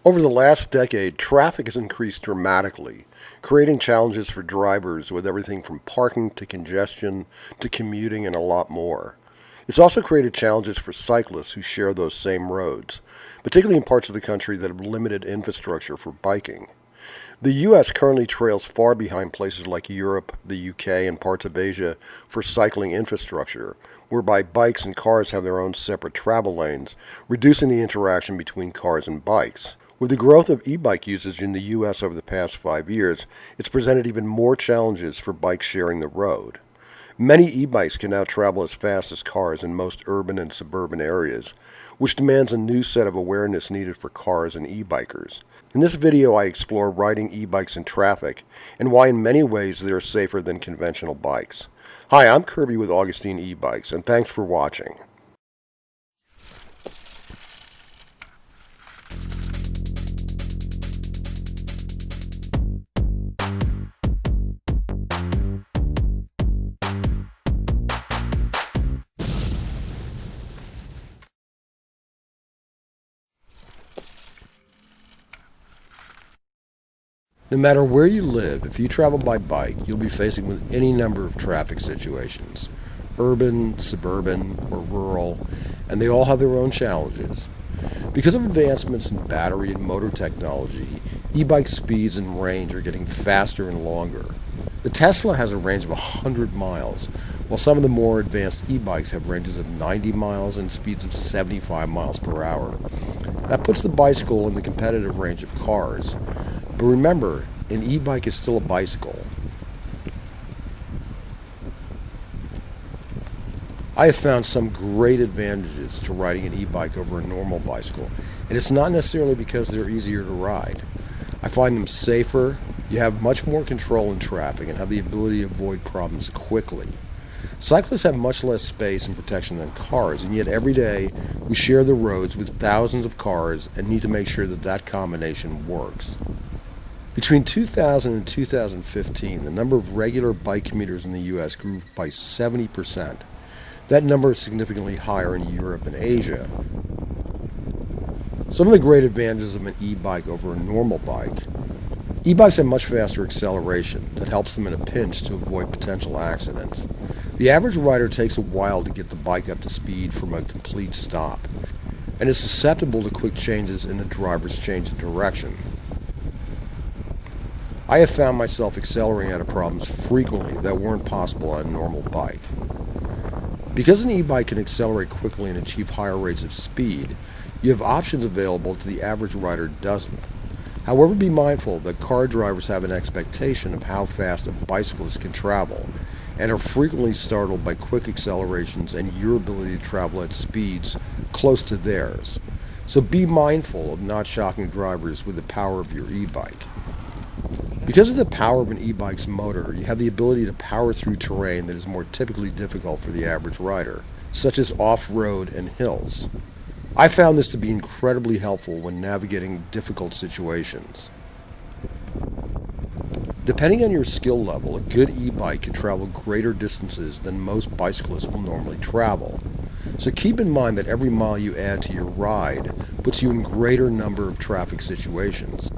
Over the last decade, traffic has increased dramatically, creating challenges for drivers with everything from parking to congestion to commuting and a lot more. It's also created challenges for cyclists who share those same roads, particularly in parts of the country that have limited infrastructure for biking. The U.S. currently trails far behind places like Europe, the UK, and parts of Asia for cycling infrastructure, whereby bikes and cars have their own separate travel lanes, reducing the interaction between cars and bikes. With the growth of e-bike usage in the U.S. over the past 5 years, it's presented even more challenges for bikes sharing the road. Many e-bikes can now travel as fast as cars in most urban and suburban areas, which demands a new set of awareness needed for cars and e-bikers. In this video, I explore riding e-bikes in traffic and why in many ways they are safer than conventional bikes. Hi, I'm Kirby with Augustine E-Bikes, and thanks for watching. No matter where you live, if you travel by bike, you'll be facing with any number of traffic situations, urban, suburban, or rural, and they all have their own challenges. Because of advancements in battery and motor technology, e-bike speeds and range are getting faster and longer. The Tesla has a range of 100 miles, while some of the more advanced e-bikes have ranges of 90 miles and speeds of 75 miles per hour. That puts the bicycle in the competitive range of cars. But remember, an e-bike is still a bicycle. I have found some great advantages to riding an e-bike over a normal bicycle, and it's not necessarily because they're easier to ride. I find them safer, you have much more control in traffic, and have the ability to avoid problems quickly. Cyclists have much less space and protection than cars, and yet every day we share the roads with thousands of cars and need to make sure that that combination works. Between 2000 and 2015, the number of regular bike commuters in the U.S. grew by 70%. That number is significantly higher in Europe and Asia. Some of the great advantages of an e-bike over a normal bike. E-bikes have much faster acceleration that helps them in a pinch to avoid potential accidents. The average rider takes a while to get the bike up to speed from a complete stop, and is susceptible to quick changes in the driver's change of direction. I have found myself accelerating out of problems frequently that weren't possible on a normal bike. Because an e-bike can accelerate quickly and achieve higher rates of speed, you have options available that the average rider doesn't. However, be mindful that car drivers have an expectation of how fast a bicyclist can travel, and are frequently startled by quick accelerations and your ability to travel at speeds close to theirs. So be mindful of not shocking drivers with the power of your e-bike. Because of the power of an e-bike's motor, you have the ability to power through terrain that is more typically difficult for the average rider, such as off-road and hills. I found this to be incredibly helpful when navigating difficult situations. Depending on your skill level, a good e-bike can travel greater distances than most bicyclists will normally travel. So keep in mind that every mile you add to your ride puts you in greater number of traffic situations.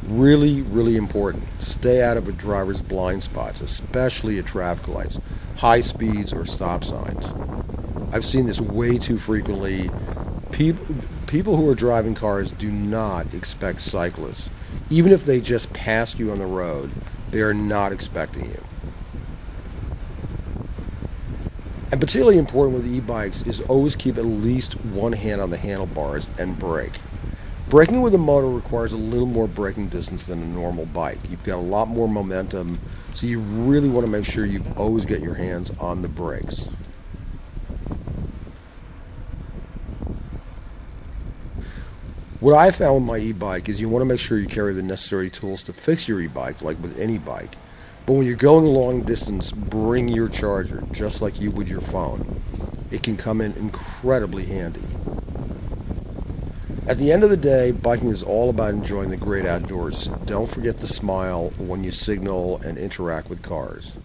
Really important. Stay out of a driver's blind spots, especially at traffic lights, high speeds, or stop signs. I've seen this way too frequently. People who are driving cars do not expect cyclists. Even if they just passed you on the road, they are not expecting you. And particularly important with e-bikes is always keep at least one hand on the handlebars and brake. Braking with a motor requires a little more braking distance than a normal bike. You've got a lot more momentum, so you really want to make sure you always get your hands on the brakes. What I found with my e-bike is you want to make sure you carry the necessary tools to fix your e-bike, like with any bike. But when you're going a long distance, bring your charger, just like you would your phone. It can come in incredibly handy. At the end of the day, biking is all about enjoying the great outdoors. Don't forget to smile when you signal and interact with cars.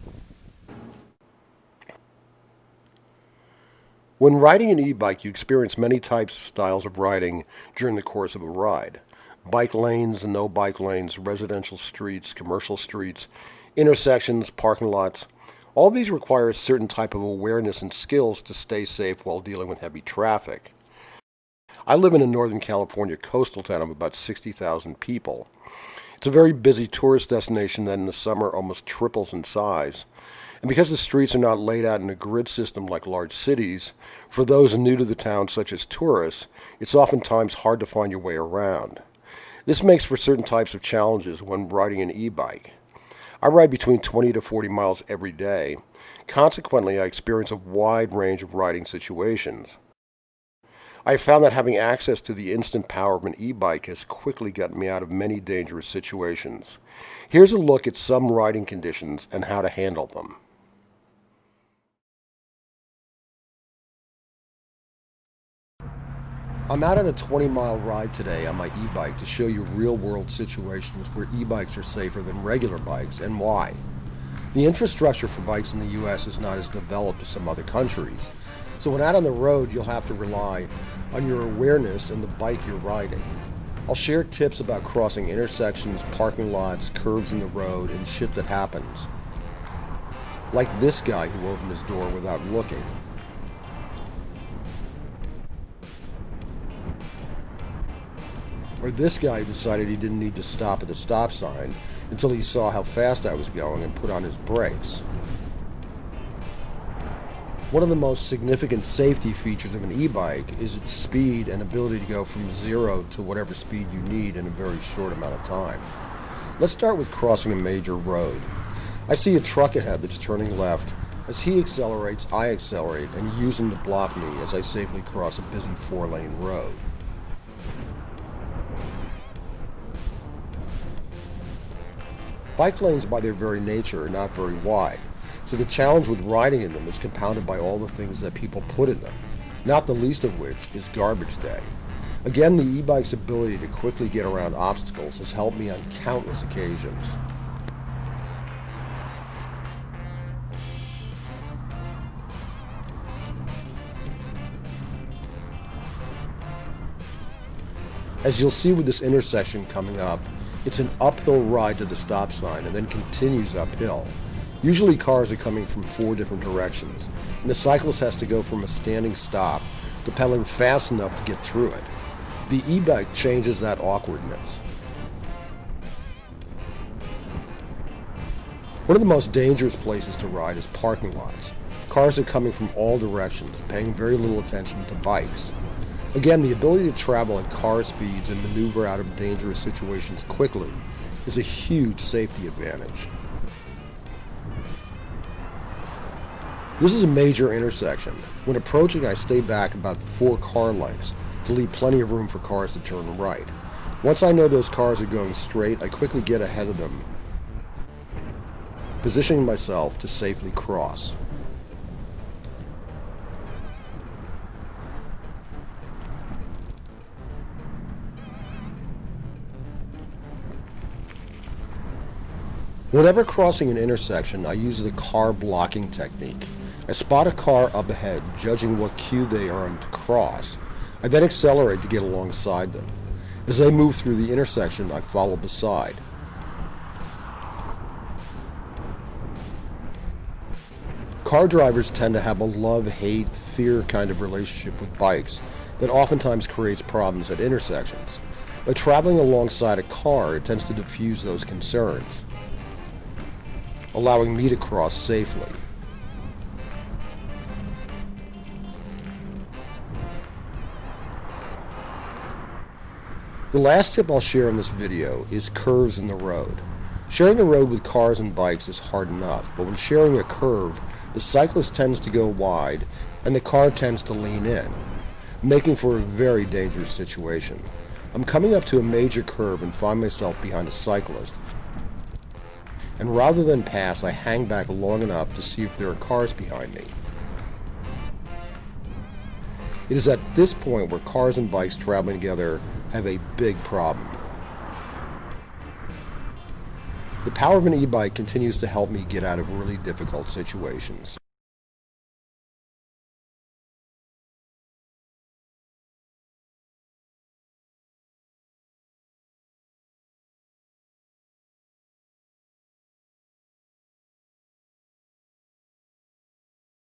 When riding an e-bike, you experience many types of styles of riding during the course of a ride. Bike lanes and no bike lanes, residential streets, commercial streets, intersections, parking lots. All these require a certain type of awareness and skills to stay safe while dealing with heavy traffic. I live in a Northern California coastal town of about 60,000 people. It's a very busy tourist destination that in the summer almost triples in size. And because the streets are not laid out in a grid system like large cities, for those new to the town, such as tourists, it's oftentimes hard to find your way around. This makes for certain types of challenges when riding an e-bike. I ride between 20 to 40 miles every day. Consequently, I experience a wide range of riding situations. I have found that having access to the instant power of an e-bike has quickly gotten me out of many dangerous situations. Here's a look at some riding conditions and how to handle them. I'm out on a 20-mile ride today on my e-bike to show you real-world situations where e-bikes are safer than regular bikes and why. The infrastructure for bikes in the U.S. is not as developed as some other countries, so when out on the road you'll have to rely on your awareness and the bike you're riding. I'll share tips about crossing intersections, parking lots, curves in the road, and shit that happens. Like this guy who opened his door without looking. Or this guy who decided he didn't need to stop at the stop sign until he saw how fast I was going and put on his brakes. One of the most significant safety features of an e-bike is its speed and ability to go from 0 to whatever speed you need in a very short amount of time. Let's start with crossing a major road. I see a truck ahead that's turning left. As he accelerates, I accelerate and use him to block me as I safely cross a busy 4-lane road. Bike lanes, by their very nature, are not very wide, so the challenge with riding in them is compounded by all the things that people put in them, not the least of which is garbage day. Again, the e-bike's ability to quickly get around obstacles has helped me on countless occasions. As you'll see with this intersection coming up, it's an uphill ride to the stop sign and then continues uphill. Usually cars are coming from 4 different directions, and the cyclist has to go from a standing stop to pedaling fast enough to get through it. The e-bike changes that awkwardness. One of the most dangerous places to ride is parking lots. Cars are coming from all directions, paying very little attention to bikes. Again, the ability to travel at car speeds and maneuver out of dangerous situations quickly is a huge safety advantage. This is a major intersection. When approaching, I stay back about 4 car lengths to leave plenty of room for cars to turn right. Once I know those cars are going straight, I quickly get ahead of them, positioning myself to safely cross. Whenever crossing an intersection, I use the car blocking technique. I spot a car up ahead, judging what queue they are on to cross. I then accelerate to get alongside them. As they move through the intersection, I follow beside. Car drivers tend to have a love, hate, fear kind of relationship with bikes that oftentimes creates problems at intersections. By traveling alongside a car, it tends to diffuse those concerns, allowing me to cross safely. The last tip I'll share in this video is curves in the road. Sharing the road with cars and bikes is hard enough, but when sharing a curve, the cyclist tends to go wide and the car tends to lean in, making for a very dangerous situation. I'm coming up to a major curve and find myself behind a cyclist, and rather than pass, I hang back long enough to see if there are cars behind me. It is at this point where cars and bikes traveling together have a big problem. The power of an e-bike continues to help me get out of really difficult situations.